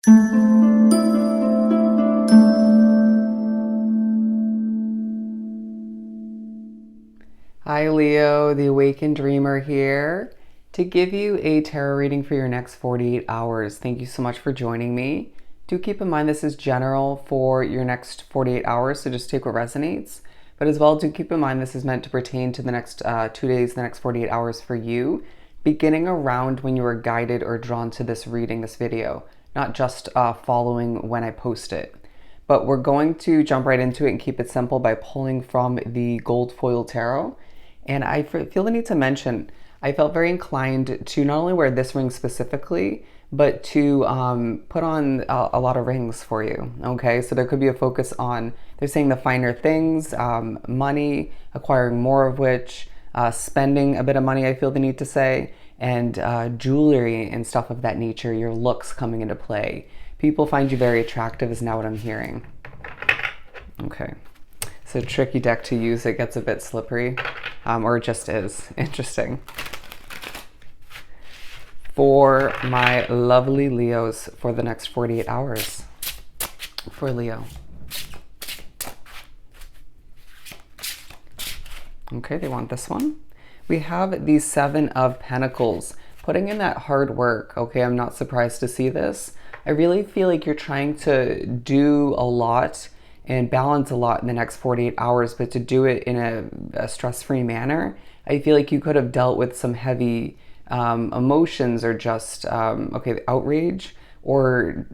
Hi Leo, the Awakened Dreamer here to give you a tarot reading for your next 48 hours. Thank you so much for joining me. Do keep in mind this is general for your next 48 hours, so just take what resonates. But as well, do keep in mind this is meant to pertain to the next 2 days, the next 48 hours for you, beginning around when you are guided or drawn to this reading, this video, not just following when I post it. But we're going to jump right into it and keep it simple by pulling from the Gold Foil Tarot. And I feel the need to mention, I felt very inclined to not only wear this ring specifically, but to put on a lot of rings for you, okay? So there could be a focus on, they're saying the finer things, money, acquiring more of which, spending a bit of money, I feel the need to say, and jewelry and stuff of that nature, your looks coming into play. People find you very attractive is now what I'm hearing. Okay. It's a tricky deck to use. It gets a bit slippery, or it just is. Interesting. For my lovely Leos for the next 48 hours. For Leo. Okay, they want this one. We have the Seven of Pentacles. Putting in that hard work. Okay, I'm not surprised to see this. I really feel like you're trying to do a lot and balance a lot in the next 48 hours, but to do it in a stress-free manner. I feel like you could have dealt with some heavy emotions or just, outrage or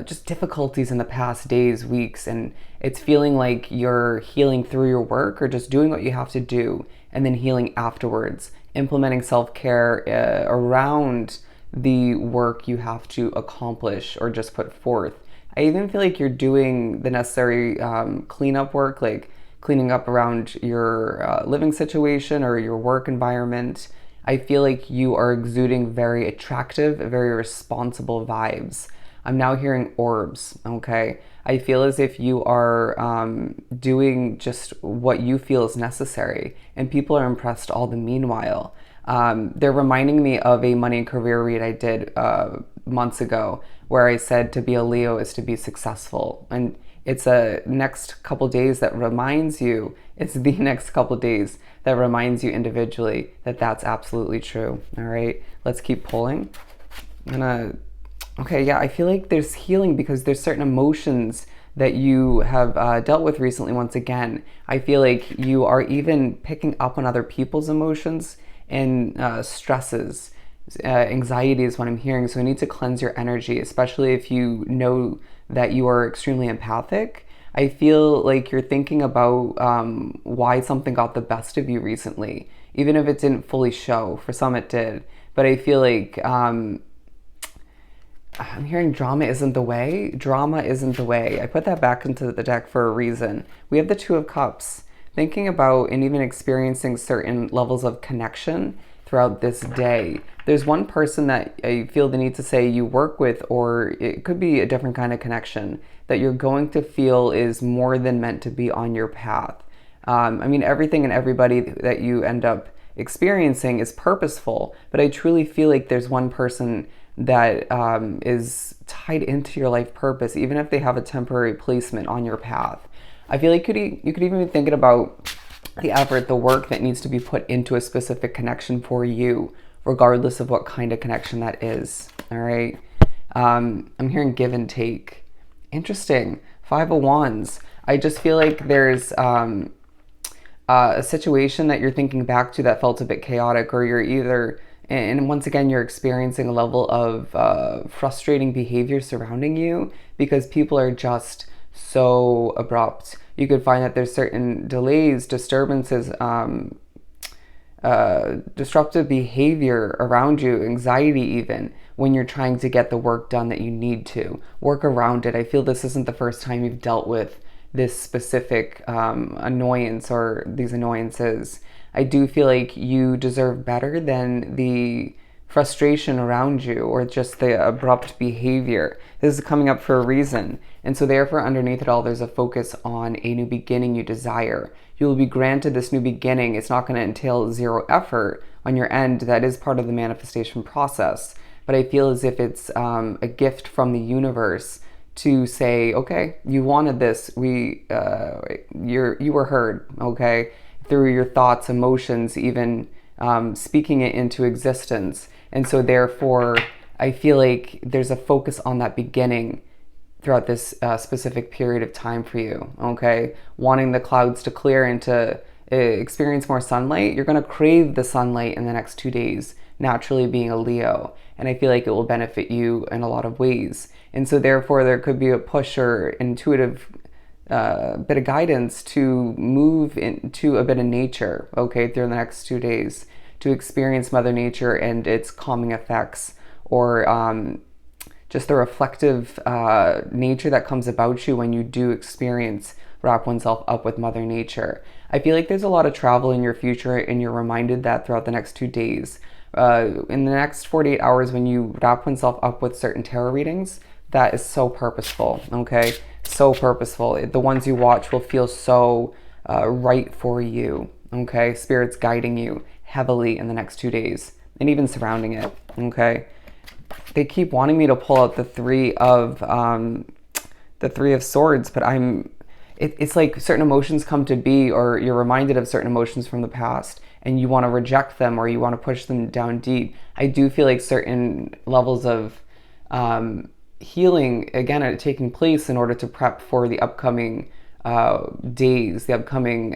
just difficulties in the past days, weeks, and it's feeling like you're healing through your work or just doing what you have to do and then healing afterwards, implementing self-care around the work you have to accomplish or just put forth. I even feel like you're doing the necessary cleanup work, like cleaning up around your living situation or your work environment. I feel like you are exuding very attractive, very responsible vibes. I'm now hearing orbs, okay? I feel as if you are doing just what you feel is necessary, and people are impressed all the meanwhile. They're reminding me of a money and career read I did months ago, where I said to be a Leo is to be successful. And it's a next couple days that reminds you, it's the next couple days that reminds you individually that that's absolutely true. All right, let's keep pulling. Okay, yeah, I feel like there's healing because there's certain emotions that you have dealt with recently. Once again, I feel like you are even picking up on other people's emotions and stresses. Anxiety is what I'm hearing, so I need to cleanse your energy, especially if you know that you are extremely empathic. I feel like you're thinking about why something got the best of you recently, even if it didn't fully show. For some it did, but I feel like I'm hearing drama isn't the way. Drama isn't the way. I put that back into the deck for a reason. We have the Two of Cups. Thinking about and even experiencing certain levels of connection throughout this day. There's one person that I feel the need to say you work with, or it could be a different kind of connection that you're going to feel is more than meant to be on your path. I mean, everything and everybody that you end up experiencing is purposeful, but I truly feel like there's one person that is tied into your life purpose, even if they have a temporary placement on your path. I feel like you could even be thinking about the effort, the work that needs to be put into a specific connection for you, regardless of what kind of connection that is. All right. I'm hearing give and take. Interesting. Five of Wands. I just feel like there's a situation that you're thinking back to that felt a bit chaotic, or you're either, and once again, you're experiencing a level of frustrating behavior surrounding you because people are just so abrupt. You could find that there's certain delays, disturbances, disruptive behavior around you, anxiety even, when you're trying to get the work done that you need to. Work around it. I feel this isn't the first time you've dealt with this specific annoyance or these annoyances. I do feel like you deserve better than the frustration around you or just the abrupt behavior. This is coming up for a reason. And so therefore, underneath it all, there's a focus on a new beginning you desire. You will be granted this new beginning. It's not going to entail zero effort on your end. That is part of the manifestation process. but I feel as if it's a gift from the universe to say, okay, you wanted this. You were heard. Okay, through your thoughts, emotions, even speaking it into existence. And so therefore, I feel like there's a focus on that beginning throughout this specific period of time for you. Okay, wanting the clouds to clear and to experience more sunlight. You're going to crave the sunlight in the next 2 days, naturally being a Leo. And I feel like it will benefit you in a lot of ways. And so therefore there could be a push or intuitive bit of guidance to move into a bit of nature, okay, through the next 2 days, to experience Mother Nature and its calming effects, or just the reflective nature that comes about you when you do experience wrap oneself up with Mother Nature. I feel like there's a lot of travel in your future, and you're reminded that throughout the next 2 days. In the next 48 hours, when you wrap oneself up with certain tarot readings, that is so purposeful, okay? So purposeful. The ones you watch will feel so right for you, okay? Spirit's guiding you heavily in the next 2 days, and even surrounding it, okay? They keep wanting me to pull out the Three of Swords, but it's like certain emotions come to be, or you're reminded of certain emotions from the past, and you want to reject them, or you want to push them down deep. I do feel like certain levels of healing, again, are taking place in order to prep for the upcoming days, the upcoming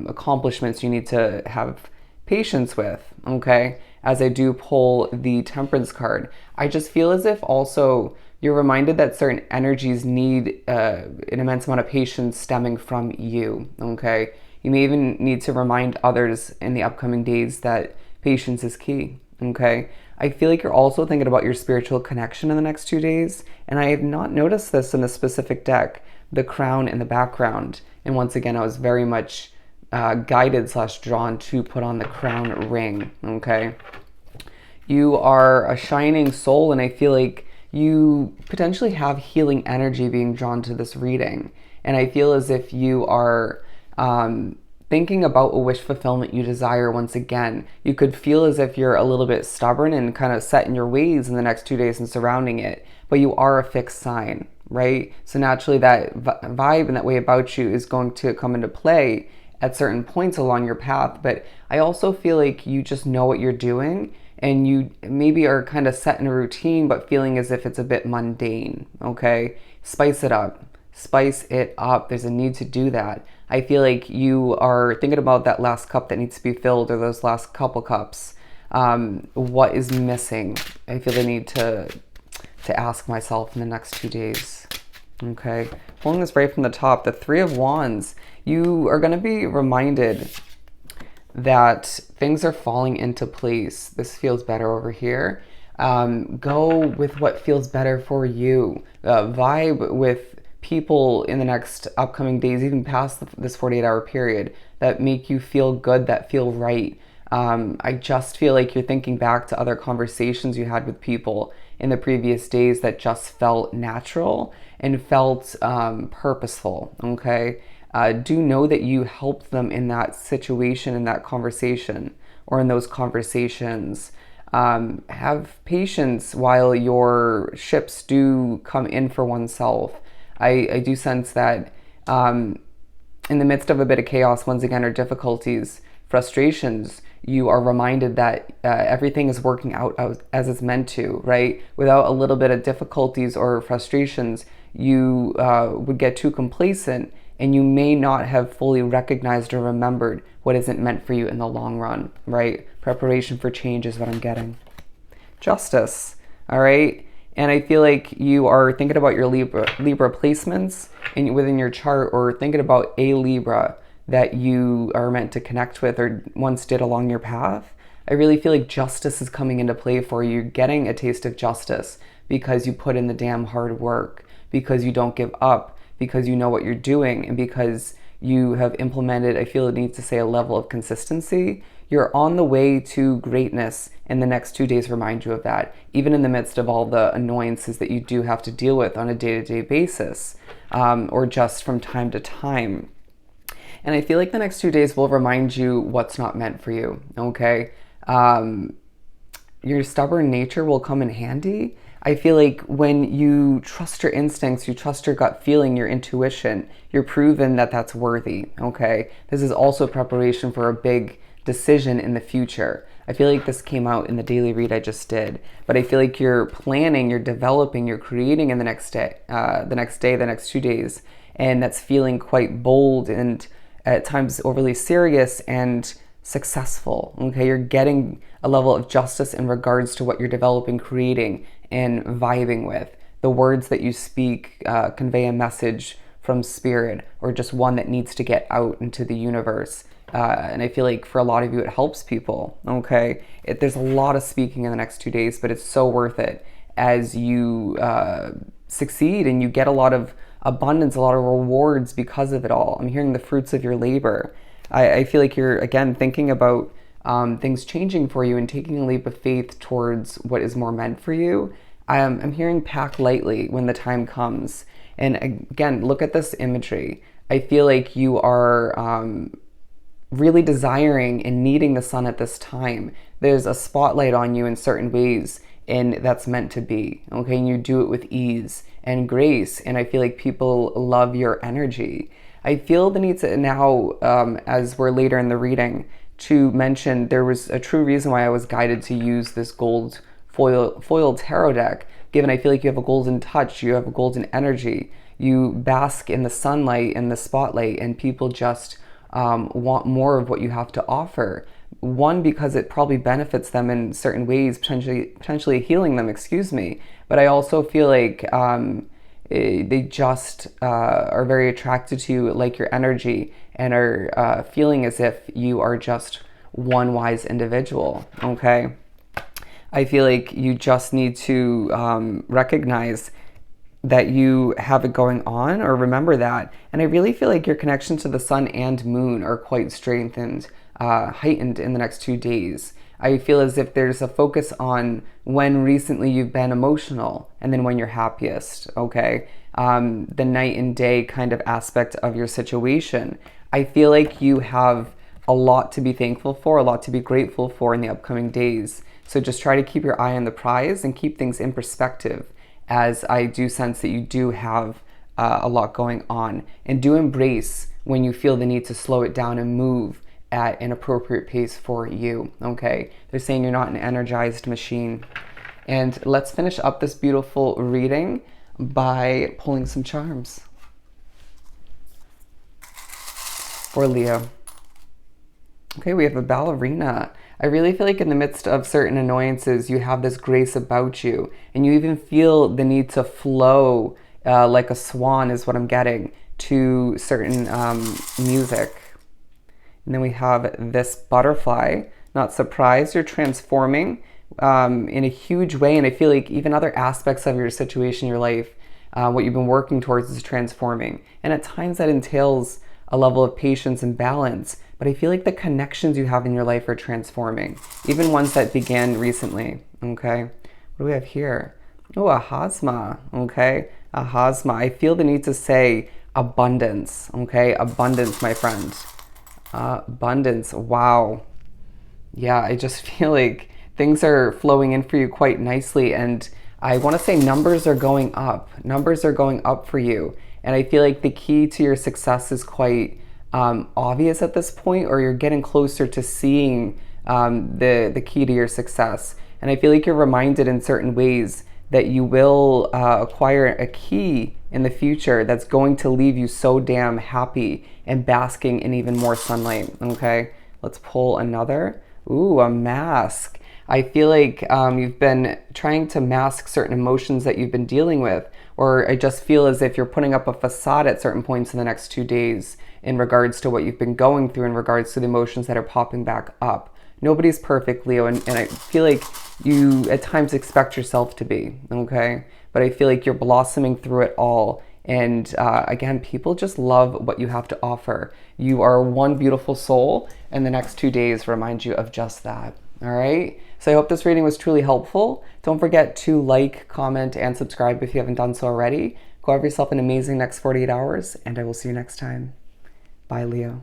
accomplishments you need to have patience with, okay? As I do pull the Temperance card, I just feel as if also you're reminded that certain energies need an immense amount of patience stemming from you, okay? You may even need to remind others in the upcoming days that patience is key, okay? I feel like you're also thinking about your spiritual connection in the next 2 days, and I have not noticed this in the specific deck, the crown in the background. And once again, I was very much guided / drawn to put on the crown ring, okay? You are a shining soul, and I feel like you potentially have healing energy being drawn to this reading. And I feel as if you are thinking about a wish fulfillment you desire once again. You could feel as if you're a little bit stubborn and kind of set in your ways in the next 2 days and surrounding it, but you are a fixed sign, right? So naturally that vibe and that way about you is going to come into play at certain points along your path. But I also feel like you just know what you're doing, and you maybe are kind of set in a routine, but feeling as if it's a bit mundane, okay? Spice it up. Spice it up. There's a need to do that. I feel like you are thinking about that last cup that needs to be filled, or those last couple cups. What is missing? I feel the need to ask myself in the next 2 days. Okay, pulling this right from the top, the Three of Wands. You are going to be reminded that things are falling into place. This feels better over here. Go with what feels better for you. Vibe with people in the next upcoming days, even past this 48-hour period, that make you feel good, that feel right. I just feel like you're thinking back to other conversations you had with people in the previous days that just felt natural and felt purposeful, okay? Do know that you helped them in that situation, in that conversation, or in those conversations. Have patience while your ships do come in for oneself. I do sense that in the midst of a bit of chaos, once again, or difficulties, frustrations, you are reminded that everything is working out as it's meant to, right? Without a little bit of difficulties or frustrations, you would get too complacent, and you may not have fully recognized or remembered what isn't meant for you in the long run, right? Preparation for change is what I'm getting. Justice, all right? And I feel like you are thinking about your Libra placements within your chart, or thinking about a Libra that you are meant to connect with or once did along your path. I really feel like justice is coming into play for you. You're getting a taste of justice because you put in the damn hard work, because you don't give up, because you know what you're doing, and because you have implemented, I feel it needs to say, a level of consistency. You're on the way to greatness, and the next 2 days remind you of that, even in the midst of all the annoyances that you do have to deal with on a day-to-day basis, or just from time to time. And I feel like the next 2 days will remind you what's not meant for you, okay? your stubborn nature will come in handy. I feel like when you trust your instincts, you trust your gut feeling, your intuition, you're proven that that's worthy, okay? This is also preparation for a big decision in the future. I feel like this came out in the daily read I just did, but I feel like you're planning, you're developing, you're creating in the next day, the next 2 days, and that's feeling quite bold and at times overly serious and successful. Okay, you're getting a level of justice in regards to what you're developing, creating, and vibing with. The words that you speak convey a message from spirit, or just one that needs to get out into the universe. And I feel like for a lot of you, it helps people. Okay, there's a lot of speaking in the next 2 days, but it's so worth it as you succeed and you get a lot of abundance, a lot of rewards because of it all. I'm hearing the fruits of your labor. I feel like you're, again, thinking about things changing for you and taking a leap of faith towards what is more meant for you. I'm hearing pack lightly when the time comes. And again, look at this imagery. I feel like you are really desiring and needing the sun at this time. There's a spotlight on you in certain ways, and that's meant to be, okay? And you do it with ease and grace, and I feel like people love your energy. I feel the need to now, as we're later in the reading, to mention there was a true reason why I was guided to use this gold foiled tarot deck, given I feel like you have a golden touch, you have a golden energy, you bask in the sunlight and the spotlight, and people just want more of what you have to offer. One, because it probably benefits them in certain ways, potentially healing them, excuse me. But I also feel like they just are very attracted to you, like your energy, and are feeling as if you are just one wise individual, okay? I feel like you just need to recognize that you have it going on, or remember that. And I really feel like your connection to the sun and moon are quite strengthened, heightened in the next 2 days. I feel as if there's a focus on when recently you've been emotional and then when you're happiest, okay? The night and day kind of aspect of your situation. I feel like you have a lot to be thankful for, a lot to be grateful for in the upcoming days. So just try to keep your eye on the prize and keep things in perspective, as I do sense that you do have a lot going on. And do embrace when you feel the need to slow it down and move at an appropriate pace for you, okay? They're saying you're not an energized machine. And let's finish up this beautiful reading by pulling some charms for Leo. Okay, we have a ballerina. I really feel like in the midst of certain annoyances, you have this grace about you, and you even feel the need to flow like a swan is what I'm getting, to certain music. And then we have this butterfly. Not surprised, you're transforming in a huge way, and I feel like even other aspects of your situation, your life, what you've been working towards is transforming. And at times that entails a level of patience and balance, but I feel like the connections you have in your life are transforming, even ones that began recently, okay? What do we have here? Oh, a hasma, okay? A hasma. I feel the need to say abundance, okay? Abundance, my friend. Abundance, wow. Yeah, I just feel like things are flowing in for you quite nicely, and I want to say numbers are going up. Numbers are going up for you, and I feel like the key to your success is quite obvious at this point, or you're getting closer to seeing the key to your success. And I feel like you're reminded in certain ways that you will acquire a key in the future that's going to leave you so damn happy and basking in even more sunlight, okay? Let's pull another. Ooh, a mask. I feel like you've been trying to mask certain emotions that you've been dealing with, or I just feel as if you're putting up a facade at certain points in the next 2 days in regards to what you've been going through, in regards to the emotions that are popping back up. Nobody's perfect, Leo, and I feel like you at times expect yourself to be, okay? But I feel like you're blossoming through it all. And again, people just love what you have to offer. You are one beautiful soul, and the next 2 days remind you of just that, all right? So I hope this reading was truly helpful. Don't forget to like, comment, and subscribe if you haven't done so already. Go have yourself an amazing next 48 hours, and I will see you next time. Bye, Leo.